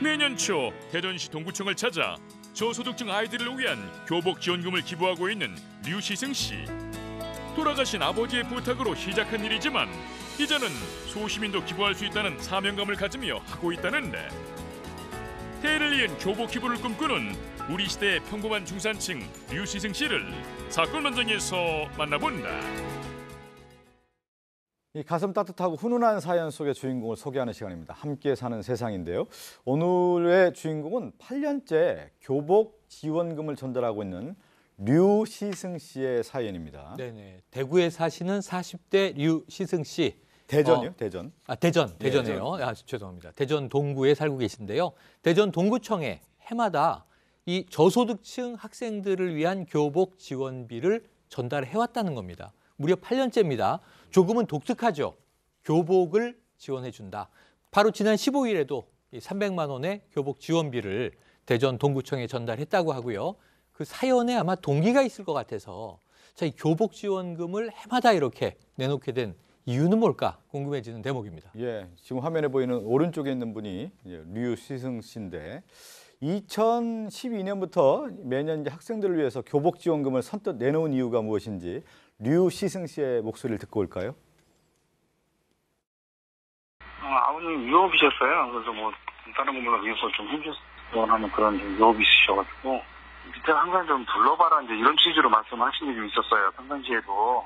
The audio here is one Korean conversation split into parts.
매년 초 대전시 동구청을 찾아 저소득층 아이들을 위한 교복 지원금을 기부하고 있는 류시승 씨. 돌아가신 아버지의 부탁으로 시작한 일이지만 이제는 소시민도 기부할 수 있다는 사명감을 가지며 하고 있다는데, 해를 이은 교복 기부를 꿈꾸는 우리 시대의 평범한 중산층 류시승 씨를 사건 현장에서 만나본다. 이 가슴 따뜻하고 훈훈한 사연 속의 주인공을 소개하는 시간입니다. 함께 사는 세상인데요. 오늘의 주인공은 8년째 교복 지원금을 전달하고 있는 류시승 씨의 사연입니다. 네네. 대구에 사시는 40대 류시승 씨. 대전이요? 대전. 대전이에요. 죄송합니다. 대전 동구에 살고 계신데요. 대전 동구청에 해마다 이 저소득층 학생들을 위한 교복 지원비를 전달해왔다는 겁니다. 무려 8년째입니다. 조금은 독특하죠. 교복을 지원해준다. 바로 지난 15일에도 300만 원의 교복 지원비를 대전 동구청에 전달했다고 하고요. 그 사연에 아마 동기가 있을 것 같아서 자, 이 교복 지원금을 해마다 이렇게 내놓게 된 이유는 뭘까 궁금해지는 대목입니다. 예, 지금 화면에 보이는 오른쪽에 있는 분이 류시승 씨인데 2012년부터 매년 이제 학생들을 위해서 교복 지원금을 선뜻 내놓은 이유가 무엇인지 류시승 씨의 목소리를 듣고 올까요? 아버님 유업이셨어요. 그래서 뭐 다른 거 몰라도 이거 좀 힘들어하는 그런 유업이 있으셔가지고 밑에 항상 좀 불러봐라 이제 이런 취지로 말씀하신 게 좀 있었어요. 평상시에도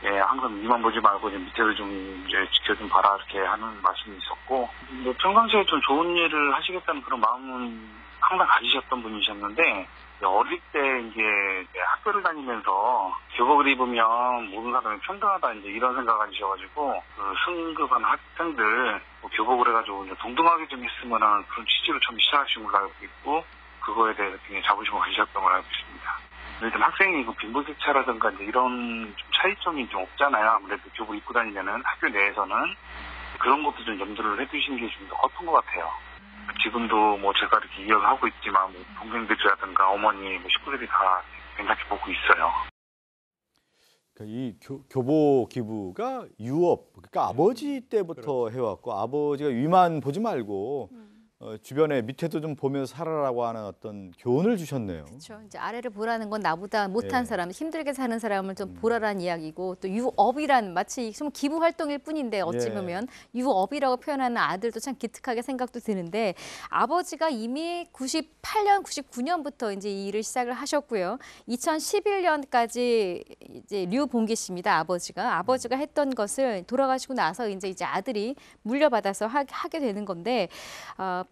예 항상 위만 보지 말고 이제 밑에를 좀 이제 지켜 좀 봐라 이렇게 하는 말씀이 있었고, 뭐 평상시에 좀 좋은 일을 하시겠다는 그런 마음은 항상 가지셨던 분이셨는데, 어릴 때 이제 학교를 다니면서 교복을 입으면 모든 사람이 평등하다 이제 이런 생각 가지셔가지고 그 승급한 학생들 뭐 교복을 해가지고 이제 동등하게 좀 했으면 하는 그런 취지로 처음 시작하신 걸로 알고 있고, 그거에 대해서 굉장히 자부심을 가지셨던 걸로 알고 있습니다. 일단 학생이 그 빈부격차라든가 이제 이런 좀 차이점이 좀 없잖아요. 아무래도 교복 입고 다니면은 학교 내에서는 그런 것도 좀 염두를 해두신 게 좀 더 컸던 것 같아요. 지금도 뭐 제가 이렇게 이어가고 있지만 뭐 동생들이라든가 어머니, 뭐 식구들이 다 괜찮게 보고 있어요. 이 교복 기부가 유업, 그러니까 아버지 때부터 해왔고 아버지가 위만 보지 말고 주변에 밑에도 좀 보면서 살아라고 하는 어떤 교훈을 주셨네요. 그렇죠. 이제 아래를 보라는 건 나보다 못한 예. 사람, 힘들게 사는 사람을 좀 보라라는 이야기고, 또 유업이란 마치 기부 활동일 뿐인데 어찌 예. 보면 유업이라고 표현하는 아들도 참 기특하게 생각도 드는데, 아버지가 이미 98년, 99년부터 이제 이 일을 시작을 하셨고요. 2011년까지 이제 류봉기 씨입니다. 아버지가 했던 것을 돌아가시고 나서 이제 아들이 물려받아서 하게 되는 건데,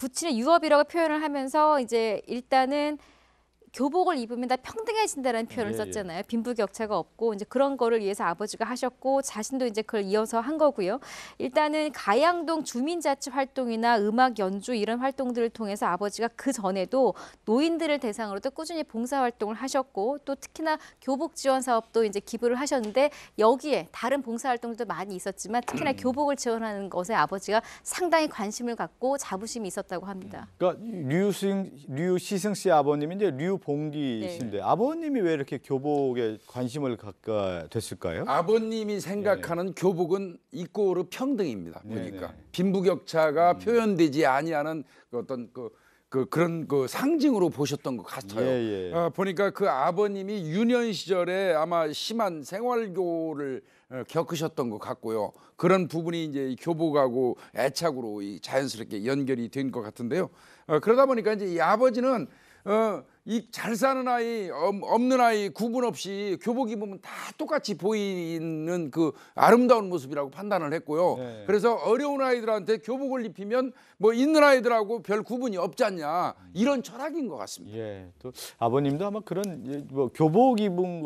부친의 유업이라고 표현을 하면서 이제 일단은 교복을 입으면 다 평등해진다는 표현을 썼잖아요. 빈부격차가 없고 이제 그런 거를 위해서 아버지가 하셨고, 자신도 이제 그걸 이어서 한 거고요. 일단은 가양동 주민자치 활동이나 음악 연주 이런 활동들을 통해서 아버지가 그 전에도 노인들을 대상으로도 꾸준히 봉사활동을 하셨고, 또 특히나 교복 지원 사업도 이제 기부를 하셨는데, 여기에 다른 봉사활동도 많이 있었지만 특히나 교복을 지원하는 것에 아버지가 상당히 관심을 갖고 자부심이 있었다고 합니다. 그러니까 류시승 씨 아버님이 이제 류봉기 씨인데 아버님이 왜 이렇게 교복에 관심을 갖게 됐을까요? 아버님이 생각하는 교복은 이꼬르 평등입니다. 보니까 빈부격차가 표현되지 아니하는 어떤 그런 상징으로 보셨던 것 같아요. 보니까 그 아버님이 유년 시절에 아마 심한 생활고를 겪으셨던 것 같고요. 그런 부분이 이제 교복하고 애착으로 자연스럽게 연결이 된 것 같은데요. 그러다 보니까 이제 이 아버지는 이 잘 사는 아이, 없는 아이 구분 없이 교복 입으면 다 똑같이 보이는 그 아름다운 모습이라고 판단을 했고요. 그래서 어려운 아이들한테 교복을 입히면 뭐 있는 아이들하고 별 구분이 없지 않냐, 이런 철학인 것 같습니다. 또 아버님도 아마 그런 뭐 교복 입은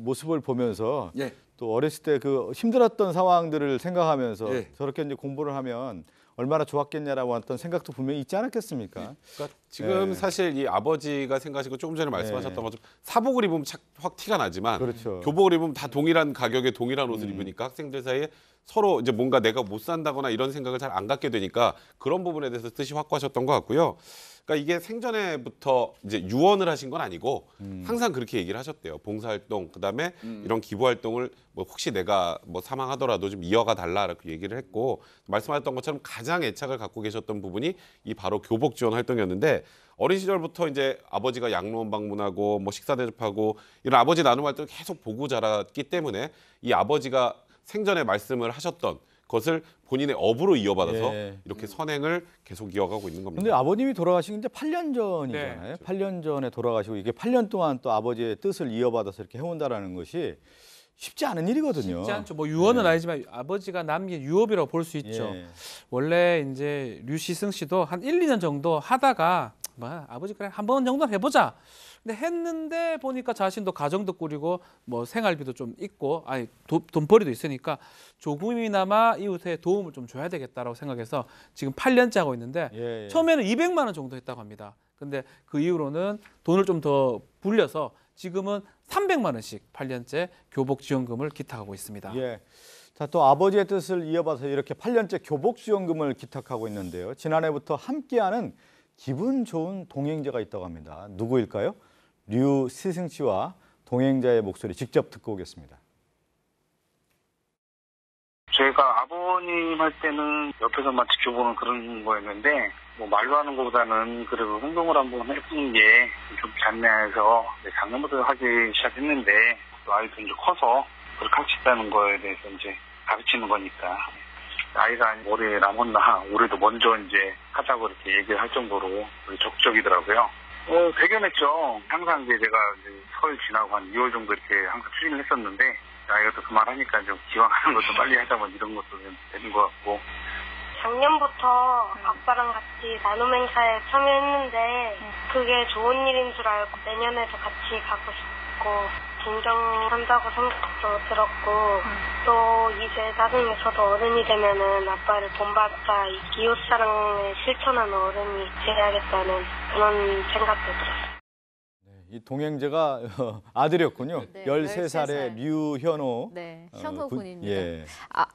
모습을 보면서 또 어렸을 때 그 힘들었던 상황들을 생각하면서 저렇게 이제 공부를 하면 얼마나 좋았겠냐라고 했던 생각도 분명히 있지 않았겠습니까? 그러니까 지금 네. 사실 이 아버지가 생각하시고 조금 전에 말씀하셨던 것처럼 사복을 입으면 확 티가 나지만 그렇죠. 교복을 입으면 다 동일한 가격에 동일한 옷을 입으니까 학생들 사이에 서로 이제 뭔가 내가 못 산다거나 이런 생각을 잘 안 갖게 되니까 그런 부분에 대해서 뜻이 확고하셨던 것 같고요. 그러니까 이게 생전에부터 이제 유언을 하신 건 아니고 항상 그렇게 얘기를 하셨대요. 봉사활동 그다음에 이런 기부활동을 뭐 혹시 내가 뭐 사망하더라도 좀 이어가 달라라고 얘기를 했고 말씀하셨던 것처럼 가장 애착을 갖고 계셨던 부분이 이 바로 교복 지원 활동이었는데 어린 시절부터 이제 아버지가 양로원 방문하고 뭐 식사 대접하고 이런 아버지 나눔 활동을 계속 보고 자랐기 때문에 이 아버지가 생전에 말씀을 하셨던 것을 본인의 업으로 이어받아서 이렇게 선행을 계속 이어가고 있는 겁니다. 근데 아버님이 돌아가신 게 이제 8년 전이잖아요. 네. 8년 전에 돌아가시고 이게 8년 동안 또 아버지의 뜻을 이어받아서 이렇게 해온다라는 것이 쉽지 않은 일이거든요. 쉽지 않죠. 뭐 유언은 아니지만 아버지가 남긴 유업이라고 볼 수 있죠. 예. 원래 이제 류시승 씨도 한 1, 2년 정도 하다가 뭐 아버지 그래 한 번 정도는 해보자. 근데 했는데 보니까 자신도 가정도 꾸리고 뭐 생활비도 좀 있고 아니 돈벌이도 있으니까 조금이나마 이웃에 도움을 좀 줘야 되겠다라고 생각해서 지금 8년째 하고 있는데 예. 처음에는 200만 원 정도 했다고 합니다. 근데 그 이후로는 돈을 좀 더 불려서 지금은 300만 원씩 8년째 교복 지원금을 기탁하고 있습니다. 예. 자, 또 아버지의 뜻을 이어받아서 이렇게 8년째 교복 지원금을 기탁하고 있는데요. 지난해부터 함께하는 기분 좋은 동행자가 있다고 합니다. 누구일까요? 류시승 씨와 동행자의 목소리 직접 듣고 오겠습니다. 제가 아버님 할 때는 옆에서만 지켜보는 그런 거였는데 뭐 말로 하는 것보다는 그래도 행동을 한번 해보는 게 좀 잤네해서 작년부터 하기 시작했는데 또 아이도 이제 커서 그렇게 할 수 있다는 거에 대해서 이제 가르치는 거니까 아이가 올해 남았나 올해도 먼저 이제 하자고 이렇게 얘기를 할 정도로 적극적이더라고요. 대견했죠. 항상 이제 제가 이제 설 지나고 한 2월 정도 이렇게 항상 추진을 했었는데 아이가 또 그 말 하니까 좀 기왕하는 것도 빨리 하자 뭐 이런 것도 되는 것 같고. 작년부터 아빠랑 같이 나눔 행사에 참여했는데 그게 좋은 일인 줄 알고 내년에도 같이 가고 싶고 진정한다고 생각도 들었고 또 이제 나중에 저도 어른이 되면은 아빠를 본받아 이웃사랑을 실천하는 어른이 돼야겠다는 그런 생각도 들었어요. 이 동행자가 아들이었군요. 네, 13살의 13살. 류현호. 네, 현호 군입니다. 예.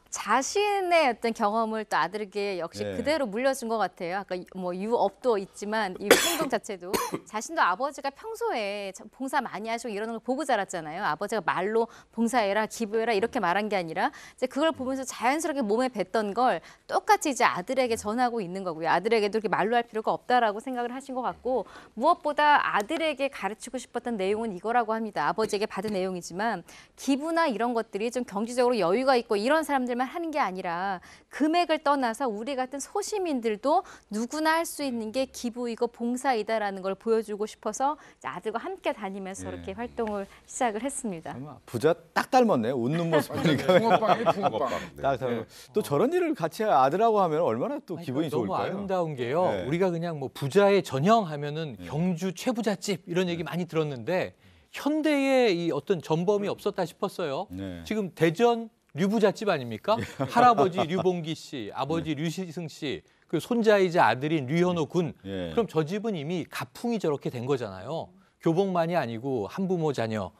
자신의 어떤 경험을 또 아들에게 역시 네. 그대로 물려준 것 같아요. 아까 뭐 유업도 있지만 이 행동 자체도 자신도 아버지가 평소에 봉사 많이 하시고 이러는 걸 보고 자랐잖아요. 아버지가 말로 봉사해라, 기부해라 이렇게 말한 게 아니라 이제 그걸 보면서 자연스럽게 몸에 뱉던 걸 똑같이 이제 아들에게 전하고 있는 거고요. 아들에게도 이렇게 말로 할 필요가 없다라고 생각을 하신 것 같고 무엇보다 아들에게 가르치고 싶었던 내용은 이거라고 합니다. 아버지에게 받은 내용이지만 기부나 이런 것들이 좀 경제적으로 여유가 있고 이런 사람들만 하는 게 아니라 금액을 떠나서 우리 같은 소시민들도 누구나 할 수 있는 게 기부이고 봉사이다라는 걸 보여주고 싶어서 아들과 함께 다니면서 이렇게 활동을 시작을 했습니다. 부자 딱 닮았네요. 웃는 모습 보니까. 붕어빵이 붕어빵. 딱 닮았. 또 저런 일을 같이 아들하고 하면 얼마나 또 기분이 너무 좋을까요? 아름다운 게요. 네. 우리가 그냥 뭐 부자의 전형하면은 경주 최부잣집 이런 얘기 많이 들었는데 현대에 이 어떤 전범이 없었다 싶었어요. 네. 지금 대전 류부잣집 아닙니까? 할아버지 류봉기 씨, 아버지 류시승 씨, 그 손자이자 아들인 류현호 군. 예. 그럼 저 집은 이미 가풍이 저렇게 된 거잖아요. 교복만이 아니고 한부모 자녀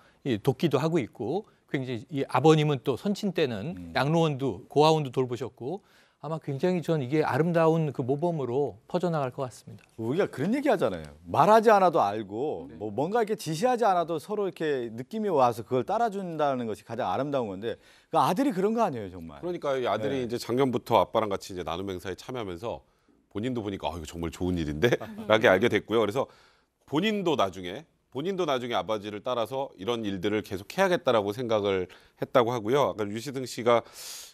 돕기도 하고 있고 굉장히 이 아버님은 또 선친 때는 양로원도 고아원도 돌보셨고 아마 굉장히 전 이게 아름다운 그 모범으로 퍼져나갈 것 같습니다. 우리가 그런 얘기 하잖아요. 말하지 않아도 알고 뭐 뭔가 이렇게 지시하지 않아도 서로 이렇게 느낌이 와서 그걸 따라준다는 것이 가장 아름다운 건데 그 아들이 그런 거 아니에요, 정말. 그러니까 이 아들이 이제 작년부터 아빠랑 같이 이제 나눔 행사에 참여하면서 본인도 보니까 이거 정말 좋은 일인데 라게 알게 됐고요. 그래서 본인도 나중에 아버지를 따라서 이런 일들을 계속 해야겠다라고 생각을 했다고 하고요. 아까 류시승 씨가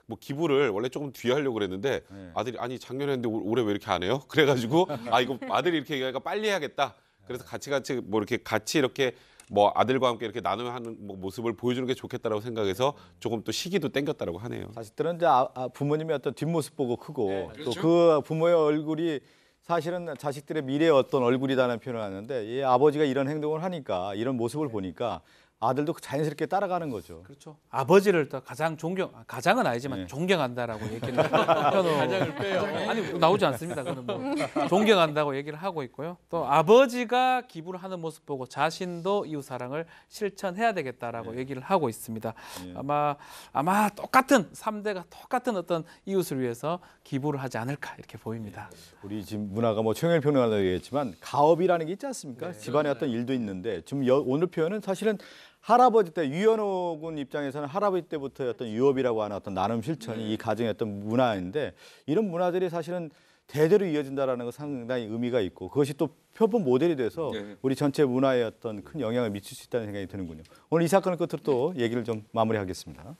뭐 기부를 원래 조금 뒤에 하려고 그랬는데 아들이 아니 작년에 했는데 올해 왜 이렇게 안 해요? 그래가지고 이거 아들이 이렇게 얘기하니까 빨리 해야겠다. 그래서 같이 뭐 이렇게 같이 이렇게 뭐 아들과 함께 이렇게 나누는 뭐 모습을 보여주는 게 좋겠다라고 생각해서 조금 또 시기도 땡겼다라고 하네요. 자식들은 이제 부모님의 어떤 뒷모습 보고 크고 또 그 부모의 얼굴이 사실은 자식들의 미래의 어떤 얼굴이라는 표현을 하는데 이 아버지가 이런 행동을 하니까 이런 모습을 보니까 아들도 자연스럽게 따라가는 거죠. 그렇죠. 아버지를 또 가장 가장은 아니지만 존경한다라고 얘기를 가장을 빼요. 아니 나오지 않습니다. 그는 뭐 존경한다고 얘기를 하고 있고요. 또 아버지가 기부를 하는 모습 보고 자신도 이웃 사랑을 실천해야 되겠다라고 얘기를 하고 있습니다. 아마 똑같은 3대가 똑같은 어떤 이웃을 위해서 기부를 하지 않을까 이렇게 보입니다. 우리 지금 문화가 뭐 최영일 평론가도 얘기했지만 가업이라는 게 있지 않습니까? 집안에 어떤 일도 있는데 지금 오늘 표현은 사실은 할아버지 때 유연호 군 입장에서는 할아버지 때부터 어떤 유업이라고 하는 어떤 나눔 실천이 이 가정의 어떤 문화인데 이런 문화들이 사실은 대대로 이어진다라는 거 상당히 의미가 있고 그것이 또 표본 모델이 돼서 우리 전체 문화에 어떤 큰 영향을 미칠 수 있다는 생각이 드는군요. 오늘 이 사건을 끝으로 또 얘기를 좀 마무리하겠습니다.